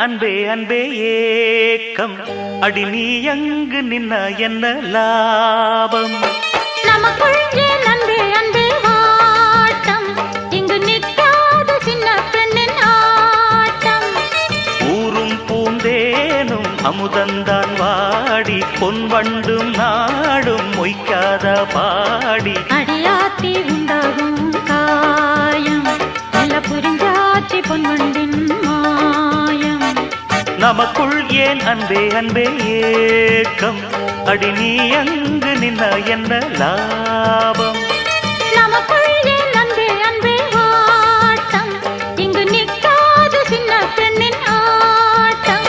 அன்பே அன்பே ஏக்கம் அடி நீ எங்கு நின்ன என்ன லாபம் நமக்குள் ஏன் அன்பே அன்பே வாட்டம் இங்கு நிற்காத சின்ன பெண்ணின் ஆட்டம் ஊரும் பூந்தேனும் அமுதந்தான் வாடி பொன் வண்டும் நாடும் மொய்க்காத பாடி அடியாத்தி உண்டாகும் காயம் நல்ல புரிஞ்சாச்சி பொன்வண்டின் மாயம் நமக்குள் ஏன் அன்பே அன்பே ஏக்கம் அடி நீ அங்கு நின்ன என்ன லாபம் நமக்குள் ஏன் அன்பே அன்பே வாட்டம் இங்கு நிற்காத சின்ன பெண்ணின் ஆட்டம்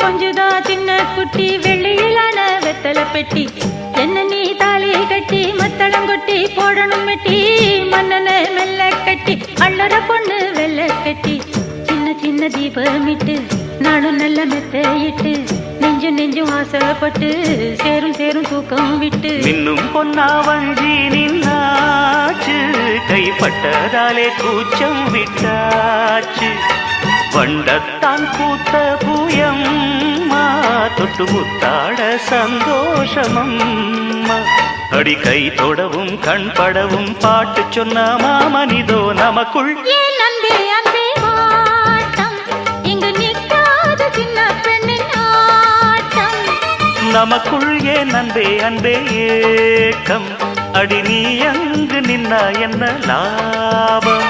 கொஞ்சுதா சின்ன குட்டி வெள்ளியிலான வெத்தல பெட்டி என்ன நீ தாலி கட்டி மத்தளம் கொட்டி போடணும் மெட்டி மன்னன மெல்ல கட்டி அள்ளற பொண்ணு வெள்ள கட்டி சின்ன சின்ன தீபமிட்டு நாளும் நல்ல மெத்தையிட்டு நெஞ்சு நெஞ்சும் ஆசைப்பட்டு சேரும் சேரும் தூக்கம் விட்டு இன்னும் பொன்னா வஞ்சி நின்னாச்சு கைப்பட்டதாலே கூச்சம் விட்டாச்சு வண்டத்தான் பூத்த பூயம்மா தொட்டு முத்தாட சந்தோஷமம்மா அடி கை தொடவும் கண் படவும் பாட்டு சொன்ன மாமனிதோ நமக்குள் ஏன் அன்பே அன்பே வாட்டம் இங்கு நிற்காத சின்ன பெண்ணின் ஆட்டம் நமக்குள் ஏன் அன்பே அன்பே ஏக்கம் அடி நீ அங்கு நின்னா என்ன லாபம்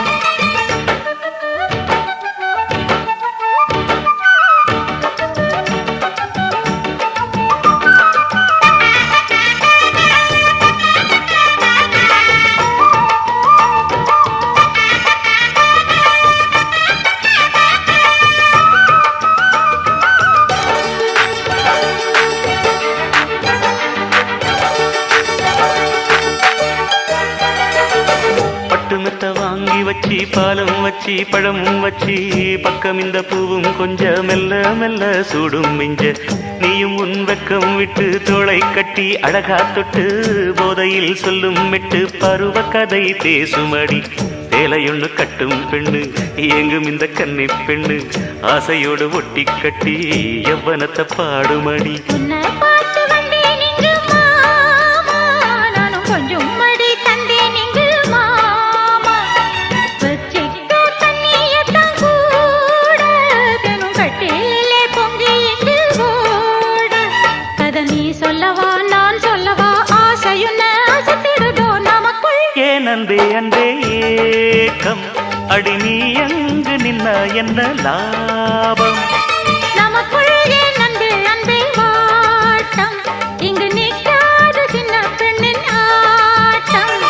மெத்த வாங்கி வச்சி பாலும் வச்சி பழமும் வச்சி பக்கம் இந்த பூவும் கொஞ்சம் மெல்ல மெல்ல சூடும் மிஞ்ச நீயும் உன் வெக்கம் விட்டு தோளை கட்டி அழகா தொட்டு போதையில் சொல்லும் மெட்டு பருவ கதை பேசுமடி சேலையொன்னு கட்டும் பெண்ணு எங்கும் இந்த கன்னி பெண்ணு ஆசையோடு ஒட்டி கட்டி எவ்வனத்தை பாடுமடி அன்பே அன்பே ஏக்கம் அடி நீ அங்கு நின்ன என்ன லாபம் நமக்குள் ஏன் அன்பே அன்பே வாட்டம் இங்கு நிற்காத சின்ன பெண்ணின் ஆட்டம்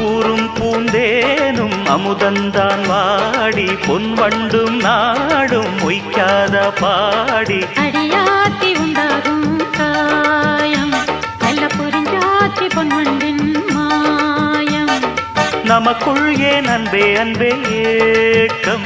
ஊரும் பூந்தேனும் அமுதந்தான் வாடி பொன் வண்டும் நாடும் மொய்க்காத பாடி அடியாத்தி உண்டாகும் காயம் நல்ல புரிஞ்சாச்சி பொன்வண்டின் நமக்குள் ஏன் அன்பே அன்பே ஏக்கம்